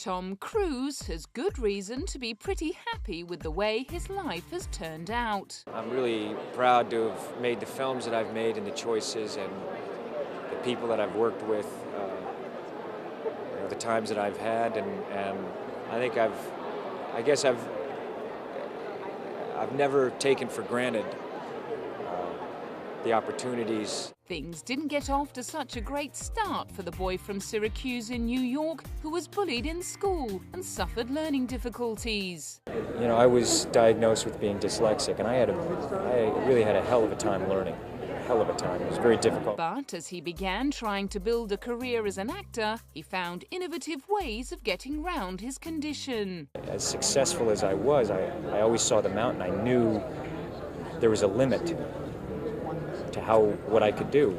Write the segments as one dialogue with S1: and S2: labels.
S1: Tom Cruise has good reason to be pretty happy with the way his life has turned out.
S2: I'm really proud to have made the films that I've made and the choices and the people that I've worked with, the times that I've had, and I think I've never taken for granted the opportunities.
S1: Things didn't get off to such a great start for the boy from Syracuse in New York who was bullied in school and suffered learning difficulties.
S2: You know, I was diagnosed with being dyslexic, and I really had a hell of a time learning. A hell of a time. It was very difficult.
S1: But as he began trying to build a career as an actor, he found innovative ways of getting round his condition.
S2: As successful as I was, I always saw the mountain. I knew there was a limit to what I could do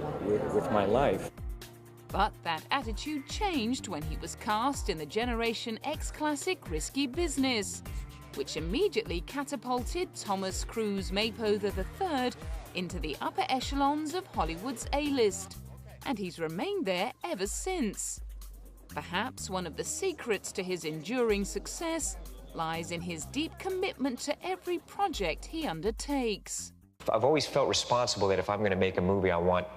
S2: with my life.
S1: But that attitude changed when he was cast in the Generation X classic Risky Business, which immediately catapulted Thomas Cruise Maypother III into the upper echelons of Hollywood's A-list, and he's remained there ever since. Perhaps one of the secrets to his enduring success lies in his deep commitment to every project he undertakes.
S3: I've always felt responsible that if I'm going to make a movie, I want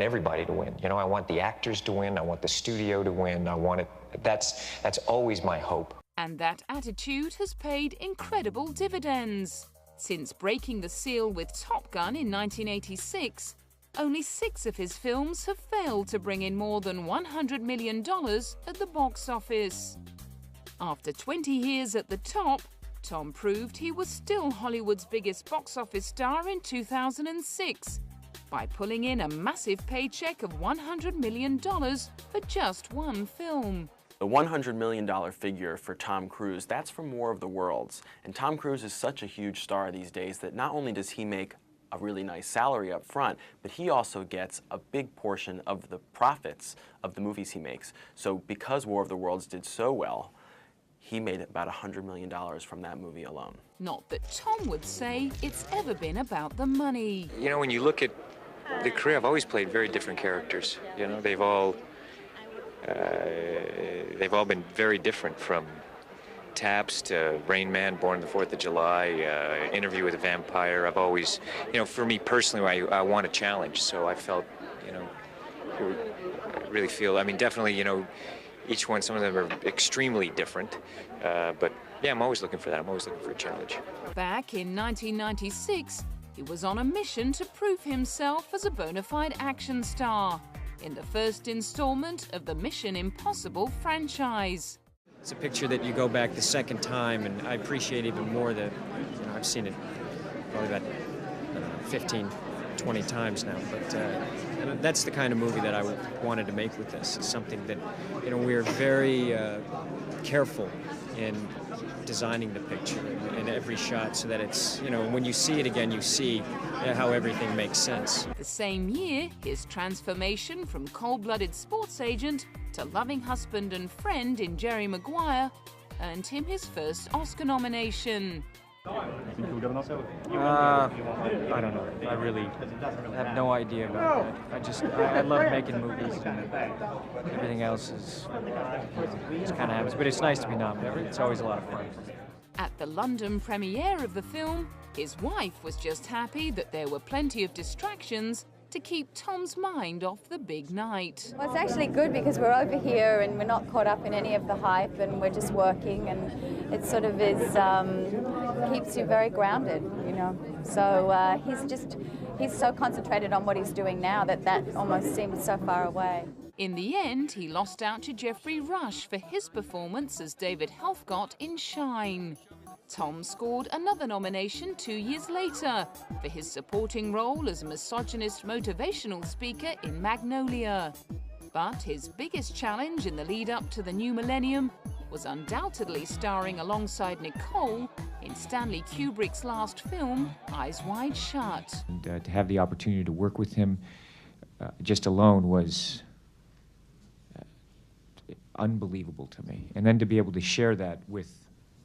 S3: everybody to win. You know, I want the actors to win, I want the studio to win, that's always my hope.
S1: And that attitude has paid incredible dividends. Since breaking the seal with Top Gun in 1986, only 6 of his films have failed to bring in more than $100 million at the box office. After 20 years at the top, Tom proved he was still Hollywood's biggest box office star in 2006 by pulling in a massive paycheck of $100 million for just one film.
S4: The $100 million figure for Tom Cruise, that's from War of the Worlds. And Tom Cruise is such a huge star these days that not only does he make a really nice salary up front, but he also gets a big portion of the profits of the movies he makes. So because War of the Worlds did so well, he made about $100 million from that movie alone.
S1: Not that Tom would say it's ever been about the money.
S2: You know, when you look at the career, I've always played very different characters. You know, they've all been very different, from Taps to Rain Man, Born on the 4th of July, Interview with a Vampire. I've always, you know, for me personally, I want a challenge. So I felt, you know, I really feel, I mean, definitely, you know, each one, some of them are extremely different, but yeah, I'm always looking for that. I'm always looking for a challenge.
S1: Back in 1996, he was on a mission to prove himself as a bona fide action star in the first installment of the Mission Impossible franchise.
S5: It's a picture that you go back the second time, and I appreciate even more that, you know, I've seen it probably about 15, 20 times now, but and that's the kind of movie that I wanted to make with this. It's something that, you know, we're very careful in designing the picture in every shot so that it's, you know, when you see it again, you see how everything makes sense.
S1: The same year, his transformation from cold-blooded sports agent to loving husband and friend in Jerry Maguire earned him his first Oscar nomination.
S5: I don't know. I really have no idea about that. I love making movies, and everything else is just kind of happens. But it's nice to be nominated. It's always a lot of fun.
S1: At the London premiere of the film, his wife was just happy that there were plenty of distractions to keep Tom's mind off the big night.
S6: Well, it's actually good because we're over here and we're not caught up in any of the hype, and we're just working, and it sort of is keeps you very grounded, you know. So he's so concentrated on what he's doing now that almost seems so far away.
S1: In the end, he lost out to Jeffrey Rush for his performance as David Helfgott in Shine. Tom scored another nomination 2 years later for his supporting role as a misogynist motivational speaker in Magnolia. But his biggest challenge in the lead-up to the new millennium was undoubtedly starring alongside Nicole in Stanley Kubrick's last film, Eyes Wide Shut.
S7: And, to have the opportunity to work with him just alone was unbelievable to me. And then to be able to share that with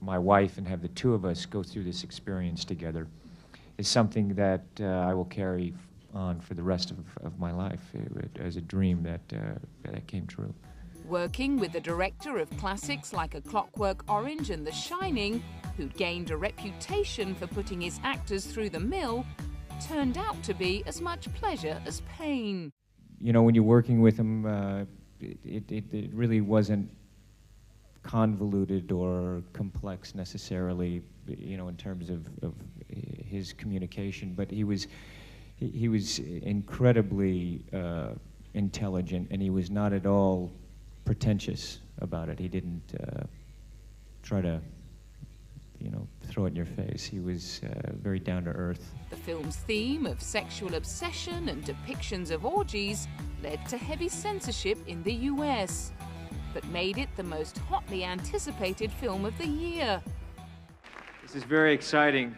S7: my wife and have the two of us go through this experience together is something that I will carry on for the rest of my life as a dream that came true.
S1: Working with the director of classics like A Clockwork Orange and The Shining, who'd gained a reputation for putting his actors through the mill, turned out to be as much pleasure as pain.
S7: You know, when you're working with him, it really wasn't convoluted or complex necessarily, you know, in terms of his communication, but he was incredibly intelligent, and he was not at all pretentious about it. He didn't try to, you know, throw it in your face. He was very down to earth.
S1: The film's theme of sexual obsession and depictions of orgies led to heavy censorship in the US, but made it the most hotly anticipated film of the year.
S7: This is very exciting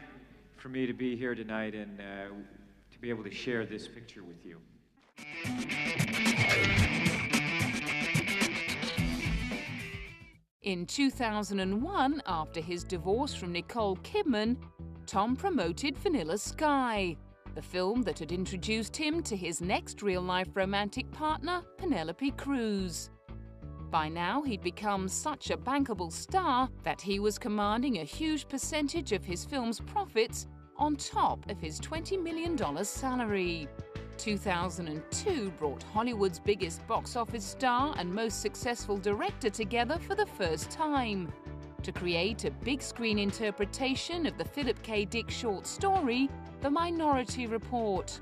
S7: for me to be here tonight and to be able to share this picture with you.
S1: In 2001, after his divorce from Nicole Kidman, Tom promoted Vanilla Sky, the film that had introduced him to his next real-life romantic partner, Penelope Cruz. By now, he'd become such a bankable star that he was commanding a huge percentage of his film's profits on top of his $20 million salary. 2002 brought Hollywood's biggest box office star and most successful director together for the first time to create a big-screen interpretation of the Philip K. Dick short story, The Minority Report.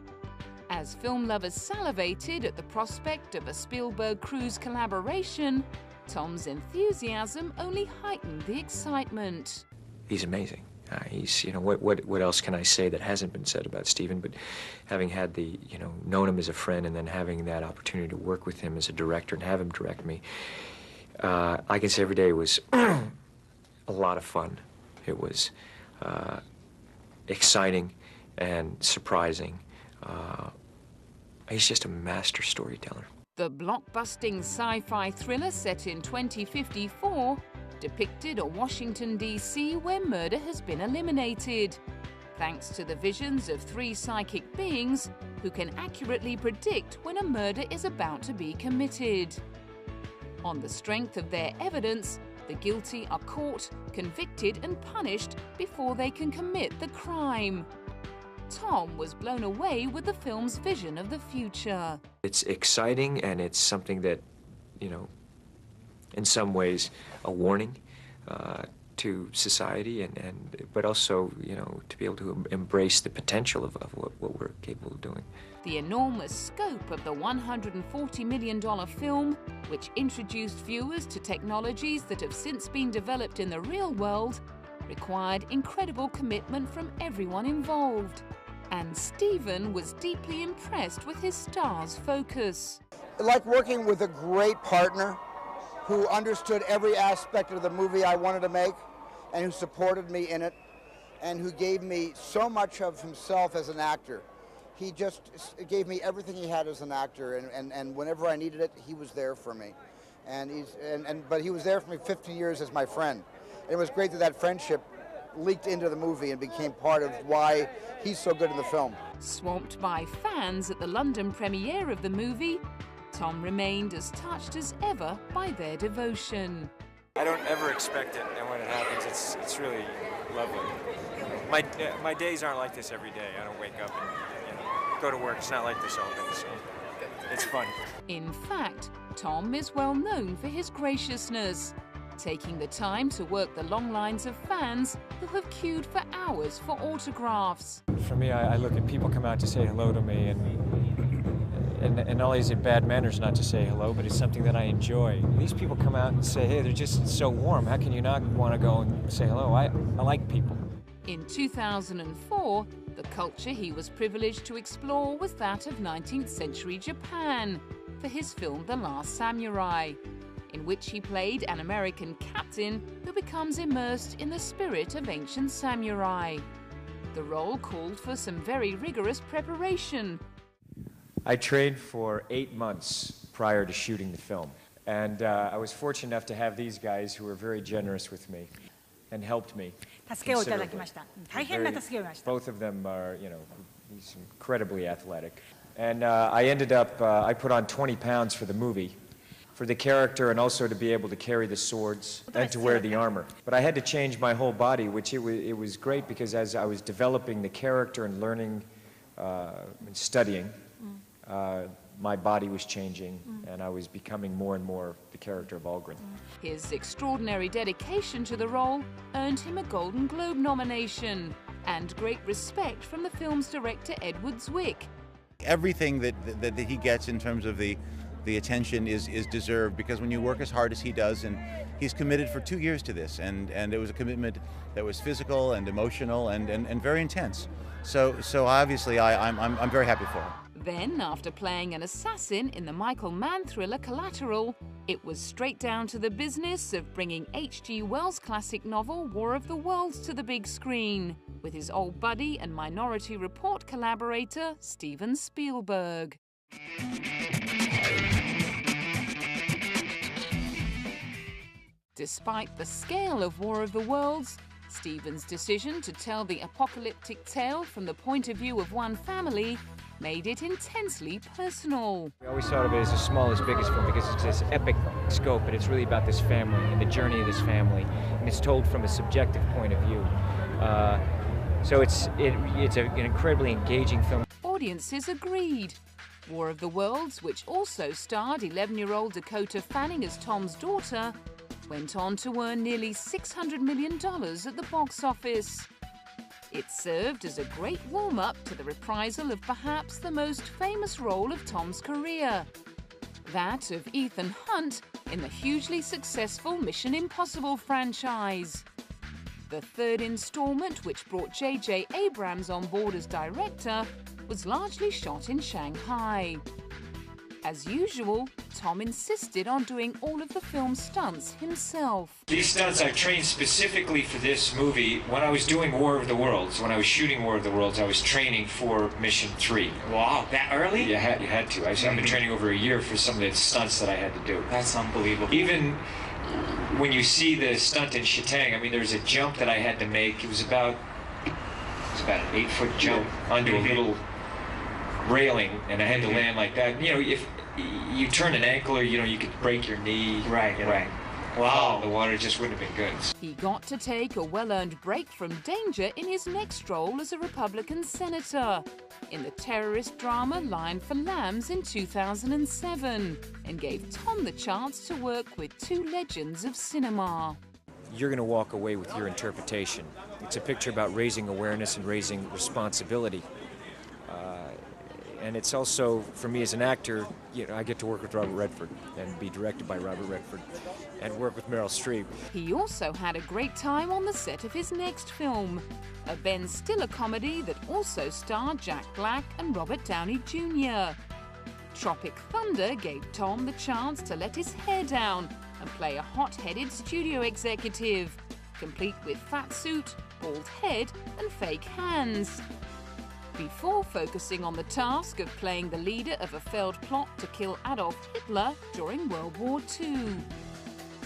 S1: As film lovers salivated at the prospect of a Spielberg-Cruz collaboration, Tom's enthusiasm only heightened the excitement.
S2: He's amazing. He's, you know, what else can I say that hasn't been said about Steven? But having had the, you know, known him as a friend and then having that opportunity to work with him as a director and have him direct me, I can say every day was a lot of fun. It was exciting and surprising. He's just a master storyteller.
S1: The blockbusting sci-fi thriller set in 2054 depicted a Washington, D.C. where murder has been eliminated, thanks to the visions of three psychic beings who can accurately predict when a murder is about to be committed. On the strength of their evidence, the guilty are caught, convicted and punished before they can commit the crime. Tom was blown away with the film's vision of the future.
S2: It's exciting, and it's something that, you know, in some ways a warning to society, but also, you know, to be able to embrace the potential of what we're capable of doing.
S1: The enormous scope of the $140 million film, which introduced viewers to technologies that have since been developed in the real world, required incredible commitment from everyone involved. And Steven was deeply impressed with his star's focus.
S8: Like working with a great partner who understood every aspect of the movie I wanted to make and who supported me in it and who gave me so much of himself as an actor. He just gave me everything he had as an actor, and whenever I needed it, he was there for me. But he was there for me 15 years as my friend. And it was great that that friendship leaked into the movie and became part of why he's so good in the film.
S1: Swamped by fans at the London premiere of the movie, Tom remained as touched as ever by their devotion.
S5: I don't ever expect it, and when it happens, it's really lovely. My days aren't like this every day. I don't wake up and go to work. It's not like this all day, so it's fun.
S1: In fact, Tom is well known for his graciousness, taking the time to work the long lines of fans who have queued for hours for autographs.
S5: For me, I look at people come out to say hello to me, and not only is it bad manners not to say hello, but it's something that I enjoy. These people come out and say, hey, they're just so warm. How can you not want to go and say hello? I like people.
S1: In 2004, the culture he was privileged to explore was that of 19th century Japan for his film The Last Samurai, in which he played an American captain who becomes immersed in the spirit of ancient samurai. The role called for some very rigorous preparation.
S7: I trained for 8 months prior to shooting the film, and I was fortunate enough to have these guys who were very generous with me and helped me considerably. Both of them are, you know, he's incredibly athletic. And I ended up, I put on 20 pounds for the movie for the character and also to be able to carry the swords and to wear the armor. But I had to change my whole body, which it was great because as I was developing the character and learning and studying, my body was changing and I was becoming more and more the character of Algren.
S1: His extraordinary dedication to the role earned him a Golden Globe nomination and great respect from the film's director Edward Zwick.
S9: Everything that he gets in terms of the attention is deserved, because when you work as hard as he does, and he's committed for 2 years to this, and it was a commitment that was physical and emotional and very intense. So obviously I'm very happy for him.
S1: Then, after playing an assassin in the Michael Mann thriller Collateral, it was straight down to the business of bringing H.G. Wells' classic novel War of the Worlds to the big screen, with his old buddy and Minority Report collaborator Steven Spielberg. Despite the scale of War of the Worlds, Steven's decision to tell the apocalyptic tale from the point of view of one family made it intensely personal.
S5: We always thought of it as the smallest, biggest film because it's this epic scope, but it's really about this family and the journey of this family, and it's told from a subjective point of view. So it's an incredibly engaging film.
S1: Audiences agreed. War of the Worlds, which also starred 11-year-old Dakota Fanning as Tom's daughter, went on to earn nearly $600 million at the box office. It served as a great warm-up to the reprisal of perhaps the most famous role of Tom's career, that of Ethan Hunt in the hugely successful Mission Impossible franchise. The third installment, which brought J.J. Abrams on board as director, was largely shot in Shanghai. As usual, Tom insisted on doing all of the film's stunts himself.
S7: These stunts I trained specifically for this movie. When I was doing War of the Worlds, when I was shooting War of the Worlds, I was training for Mission 3.
S10: Wow, that early?
S7: You had to. I've been training over a year for some of the stunts that I had to do.
S10: That's unbelievable.
S7: Even when you see the stunt in Shatang, I mean, there's a jump that I had to make. It was about an 8-foot jump onto a little railing, and I had to land like that. You know, if you turn an ankle, or you could break your knee.
S10: Right. Wow.
S7: The water just wouldn't have been good.
S1: He got to take a well-earned break from danger in his next role as a Republican senator in the terrorist drama Lion for Lambs in 2007, and gave Tom the chance to work with two legends of cinema.
S5: You're going to walk away with your interpretation. It's a picture about raising awareness and raising responsibility. And it's also, for me as an actor, I get to work with Robert Redford and be directed by Robert Redford and work with Meryl Streep.
S1: He also had a great time on the set of his next film, a Ben Stiller comedy that also starred Jack Black and Robert Downey Jr. Tropic Thunder gave Tom the chance to let his hair down and play a hot-headed studio executive, complete with fat suit, bald head and fake hands, before focusing on the task of playing the leader of a failed plot to kill Adolf Hitler during World War II.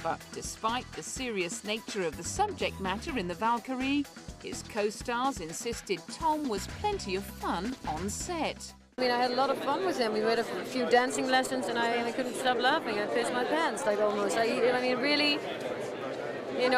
S1: But despite the serious nature of the subject matter in The Valkyrie, his co-stars insisted Tom was plenty of fun on set.
S11: I mean, I had a lot of fun with him. We had a few dancing lessons, and I couldn't stop laughing. I pissed my pants, like, almost. I mean, really, I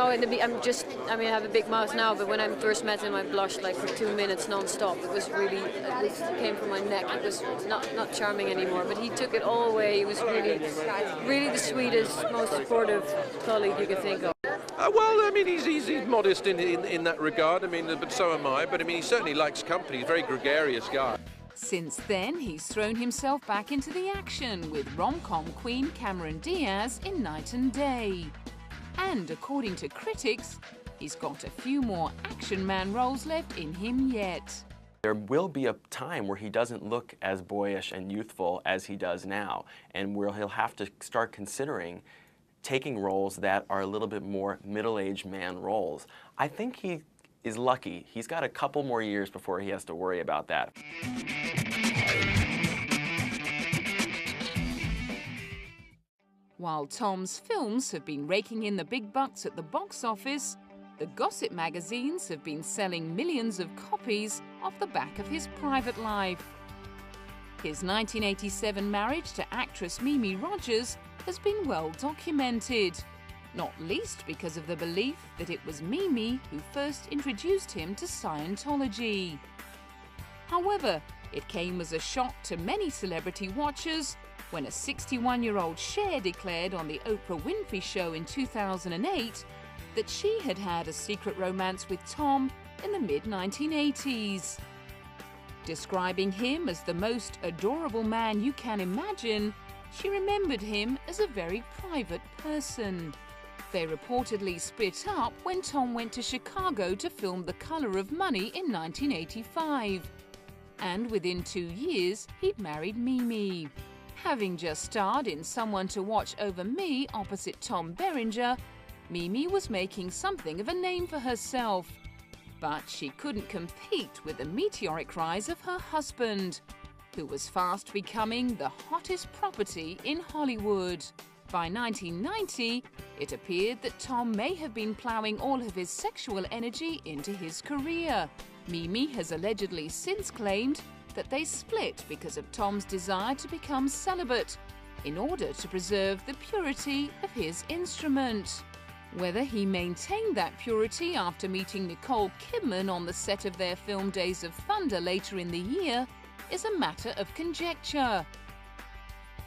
S11: have a big mouth now, but when I first met him, I blushed like for 2 minutes non-stop. It was really, it came from my neck. It was not charming anymore, but he took it all away. He was really the sweetest, most supportive colleague you could think of.
S12: Well, I mean, he's modest in that regard. I mean, but so am I. But I mean, he certainly likes company. He's a very gregarious guy.
S1: Since then, he's thrown himself back into the action with rom-com queen Cameron Diaz in Night and Day. And according to critics, he's got a few more action man roles left in him yet.
S4: There will be a time where he doesn't look as boyish and youthful as he does now, and where he'll have to start considering taking roles that are a little bit more middle-aged man roles. I think he is lucky. He's got a couple more years before he has to worry about that.
S1: While Tom's films have been raking in the big bucks at the box office, the gossip magazines have been selling millions of copies off the back of his private life. His 1987 marriage to actress Mimi Rogers has been well documented, not least because of the belief that it was Mimi who first introduced him to Scientology. However, it came as a shock to many celebrity watchers when a 61-year-old Cher declared on the Oprah Winfrey Show in 2008 that she had had a secret romance with Tom in the mid-1980s. Describing him as the most adorable man you can imagine, she remembered him as a very private person. They reportedly split up when Tom went to Chicago to film The Color of Money in 1985. And within 2 years, he'd married Mimi. Having just starred in Someone to Watch Over Me opposite Tom Berenger, Mimi was making something of a name for herself. But she couldn't compete with the meteoric rise of her husband, who was fast becoming the hottest property in Hollywood. By 1990, it appeared that Tom may have been ploughing all of his sexual energy into his career. Mimi has allegedly since claimed that they split because of Tom's desire to become celibate in order to preserve the purity of his instrument. Whether he maintained that purity after meeting Nicole Kidman on the set of their film Days of Thunder later in the year is a matter of conjecture.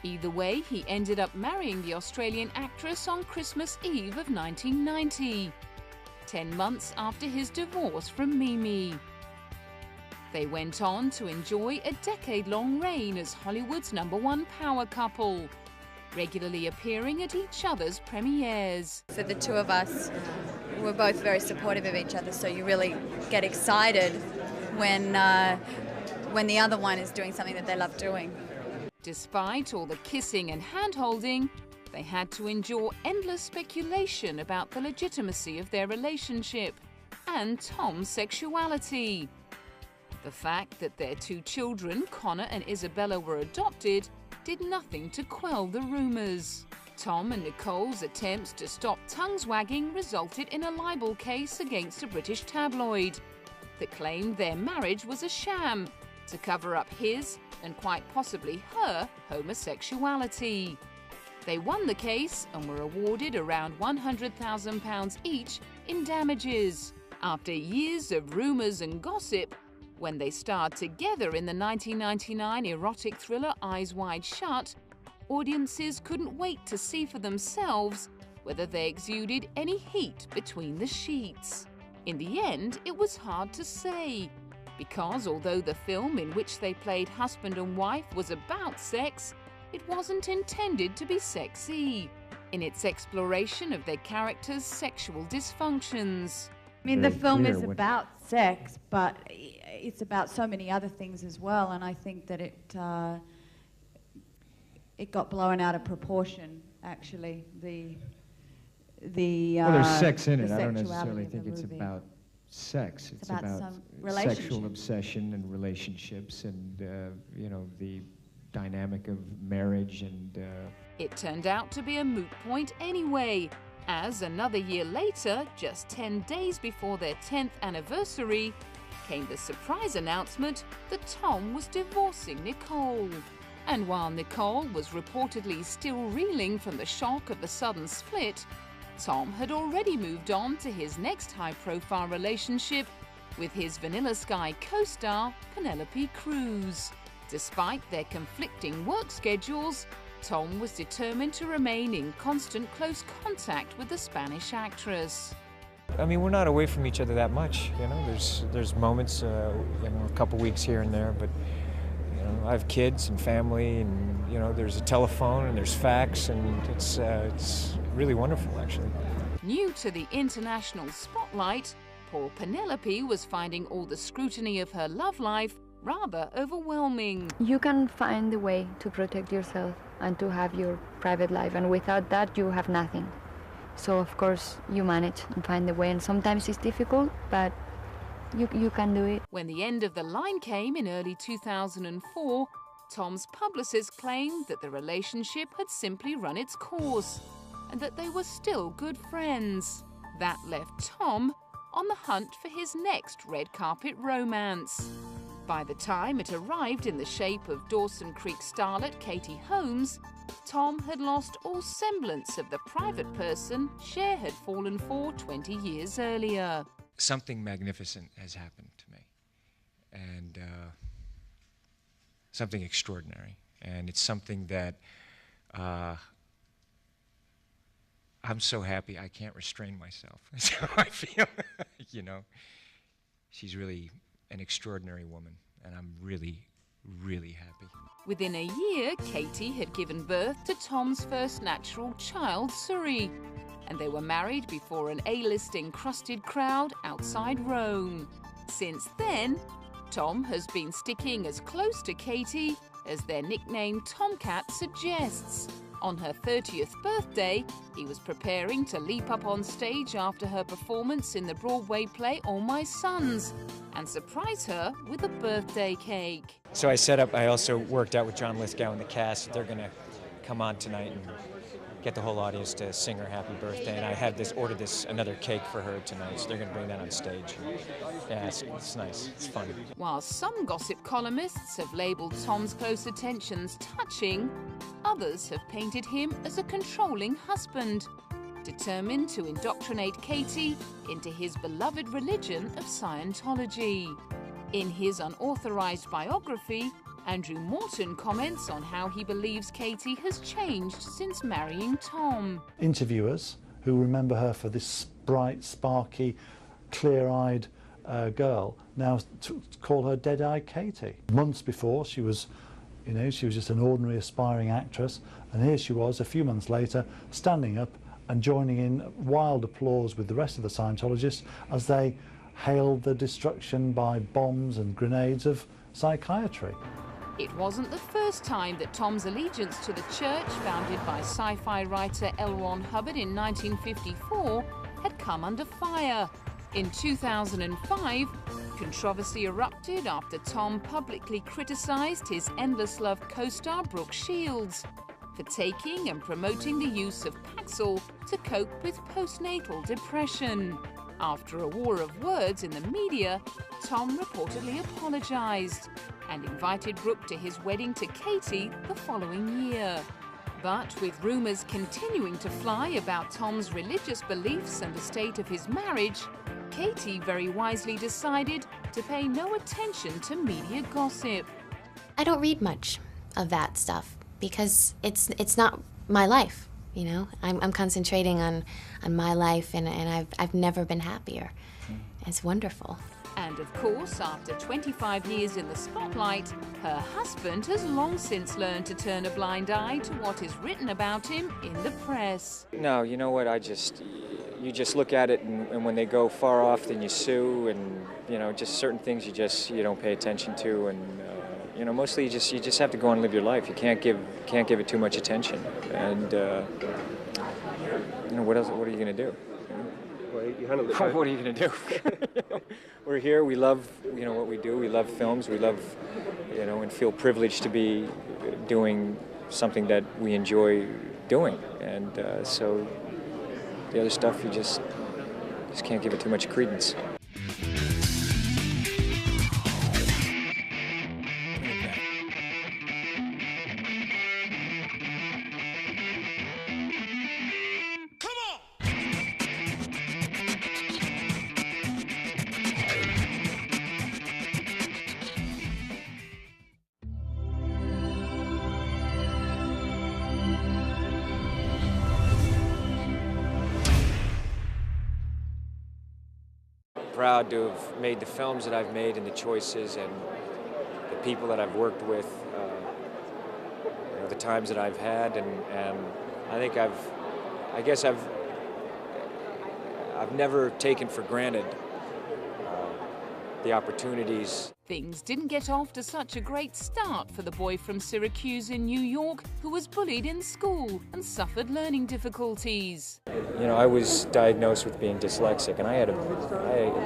S1: Either way, he ended up marrying the Australian actress on Christmas Eve of 1990, 10 months after his divorce from Mimi. They went on to enjoy a decade-long reign as Hollywood's #1 power couple, regularly appearing at each other's premieres.
S6: For the two of us, we're both very supportive of each other, so you really get excited when the other one is doing something that they love doing.
S1: Despite all the kissing and hand-holding, they had to endure endless speculation about the legitimacy of their relationship and Tom's sexuality. The fact that their 2 children, Connor and Isabella, were adopted did nothing to quell the rumours. Tom and Nicole's attempts to stop tongues wagging resulted in a libel case against a British tabloid that claimed their marriage was a sham to cover up his and quite possibly her homosexuality. They won the case and were awarded around £100,000 each in damages after years of rumours and gossip. When they starred together in the 1999 erotic thriller Eyes Wide Shut, audiences couldn't wait to see for themselves whether they exuded any heat between the sheets. In the end, it was hard to say, because although the film in which they played husband and wife was about sex, it wasn't intended to be sexy in its exploration of their characters' sexual dysfunctions.
S13: I mean, the film is about sex, but it's about so many other things as well, and I think that it got blown out of proportion, actually.
S7: Well, there's sex in it. I don't necessarily think it's about sex. It's about sexual obsession and relationships and, you know, the dynamic of marriage and...
S1: It turned out to be a moot point anyway, as another year later, just 10 days before their 10th anniversary, came the surprise announcement that Tom was divorcing Nicole. And while Nicole was reportedly still reeling from the shock of the sudden split, Tom had already moved on to his next high-profile relationship with his Vanilla Sky co-star, Penelope Cruz. Despite their conflicting work schedules, Tom was determined to remain in constant close contact with the Spanish actress.
S7: I mean, we're not away from each other that much, you know. There's moments, you know, a couple weeks here and there, but, you know, I have kids and family, and, you know, there's a telephone and there's fax, and it's really wonderful, actually.
S1: New to the international spotlight, poor Penelope was finding all the scrutiny of her love life rather overwhelming.
S14: You can find a way to protect yourself and to have your private life, and without that you have nothing. So of course you manage and find a way, and sometimes it's difficult, but you can do it.
S1: When the end of the line came in early 2004, Tom's publicist claimed that the relationship had simply run its course and that they were still good friends. That left Tom on the hunt for his next red carpet romance. By the time it arrived in the shape of Dawson Creek starlet Katie Holmes, Tom had lost all semblance of the private person Cher had fallen for 20 years earlier.
S7: Something magnificent has happened to me, and something extraordinary. And it's something that I'm so happy I can't restrain myself. That's how I feel. You know, she's really an extraordinary woman, and I'm really, really happy.
S1: Within a year, Katie had given birth to Tom's first natural child, Suri, and they were married before an A-list encrusted crowd outside Rome. Since then, Tom has been sticking as close to Katie as their nickname Tomcat suggests. On her 30th birthday, he was preparing to leap up on stage after her performance in the Broadway play All My Sons and surprise her with a birthday cake.
S5: So I also worked out with John Lithgow and the cast. They're going to come on tonight and get the whole audience to sing her happy birthday. And I had ordered another cake for her tonight, so they're going to bring that on stage. Yeah, it's nice. It's fun.
S1: While some gossip columnists have labelled Tom's close attentions touching, others have painted him as a controlling husband, determined to indoctrinate Katie into his beloved religion of Scientology. In his unauthorized biography, Andrew Morton comments on how he believes Katie has changed since marrying Tom.
S15: Interviewers who remember her for this bright, sparky, clear-eyed girl now call her Dead-Eyed Katie. Months before, she was just an ordinary aspiring actress, and here she was a few months later standing up and joining in wild applause with the rest of the Scientologists as they hailed the destruction by bombs and grenades of psychiatry.
S1: It wasn't the first time that Tom's allegiance to the church, founded by sci-fi writer L. Ron Hubbard in 1954, had come under fire. In 2005, controversy erupted after Tom publicly criticised his Endless Love co-star Brooke Shields for taking and promoting the use of Paxil to cope with postnatal depression. After a war of words in the media, Tom reportedly apologised and invited Brooke to his wedding to Katie the following year. But with rumours continuing to fly about Tom's religious beliefs and the state of his marriage, Katie very wisely decided to pay no attention to media gossip.
S16: I don't read much of that stuff because it's not my life, you know. I'm concentrating on my life, and I've never been happier. It's wonderful.
S1: And of course, after 25 years in the spotlight, her husband has long since learned to turn a blind eye to what is written about him in the press.
S5: No, you know what, you just look at it, and when they go far off, then you sue, and, you know, just certain things you don't pay attention to, and, you know, mostly you just have to go on and live your life. You can't give it too much attention, and, you know, what are you going to do? What are you going to do? We're here, we love, you know, what we do, we love films, we love, you know, and feel privileged to be doing something that we enjoy doing, and so the other stuff, you just can't give it too much credence. Proud to have made the films that I've made and the choices and the people that I've worked with, you know, the times that I've had, and I think I've never taken for granted the opportunities.
S1: Things didn't get off to such a great start for the boy from Syracuse in New York who was bullied in school and suffered learning difficulties.
S5: You know, I was diagnosed with being dyslexic, and I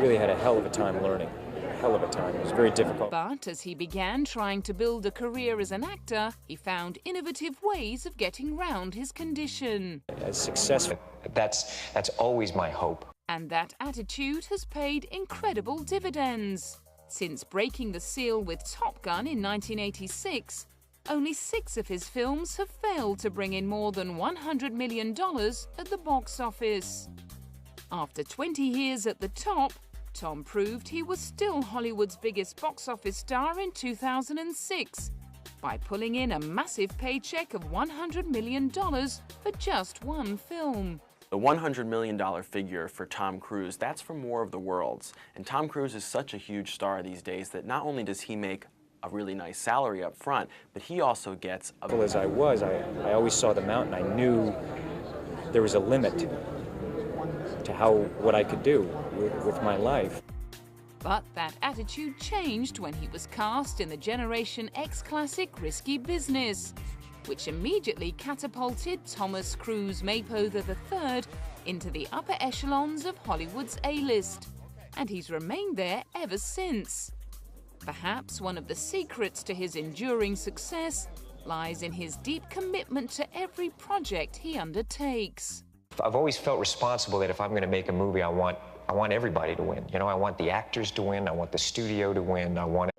S5: really had a hell of a time learning. A hell of a time. It was very difficult.
S1: But as he began trying to build a career as an actor, he found innovative ways of getting round his condition.
S5: As successful.
S3: That's always my hope.
S1: And that attitude has paid incredible dividends. Since breaking the seal with Top Gun in 1986, only 6 of his films have failed to bring in more than $100 million at the box office. After 20 years at the top, Tom proved he was still Hollywood's biggest box office star in 2006 by pulling in a massive paycheck of $100 million for just one film.
S4: The $100 million figure for Tom Cruise, that's from War of the Worlds. And Tom Cruise is such a huge star these days that not only does he make a really nice salary up front, but he also gets a...
S5: As I was, I always saw the mountain. I knew there was a limit to what I could do with my life.
S1: But that attitude changed when he was cast in the Generation X classic Risky Business, which immediately catapulted Thomas Cruise Maypother III into the upper echelons of Hollywood's A-list, and he's remained there ever since. Perhaps one of the secrets to his enduring success lies in his deep commitment to every project he undertakes.
S3: I've always felt responsible that if I'm going to make a movie, I want everybody to win. You know, I want the actors to win, I want the studio to win, I want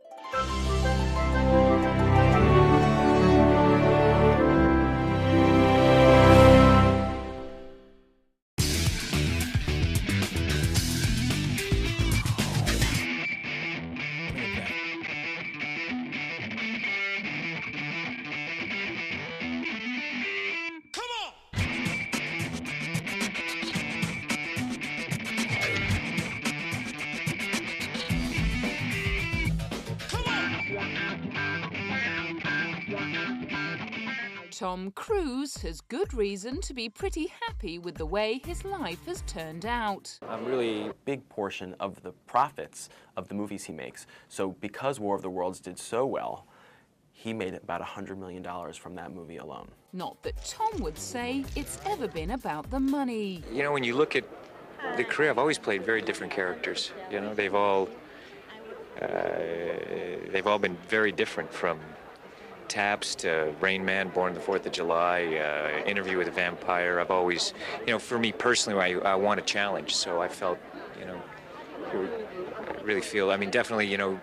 S1: Tom Cruise has good reason to be pretty happy with the way his life has turned out.
S4: I'm really a big portion of the profits of the movies he makes. So because War of the Worlds did so well, he made about $100 million from that movie alone.
S1: Not that Tom would say it's ever been about the money.
S2: You know, when you look at the career, I've always played very different characters. You know, they've all been very different, from Taps to Rain Man, Born the 4th of July, Interview with a Vampire. I've always, you know, for me personally, I want a challenge. So I felt, you know, I really feel, I mean, definitely, you know,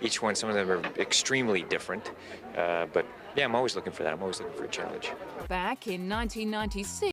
S2: each one, some of them are extremely different. But yeah, I'm always looking for that. I'm always looking for a challenge.
S1: Back in 1996,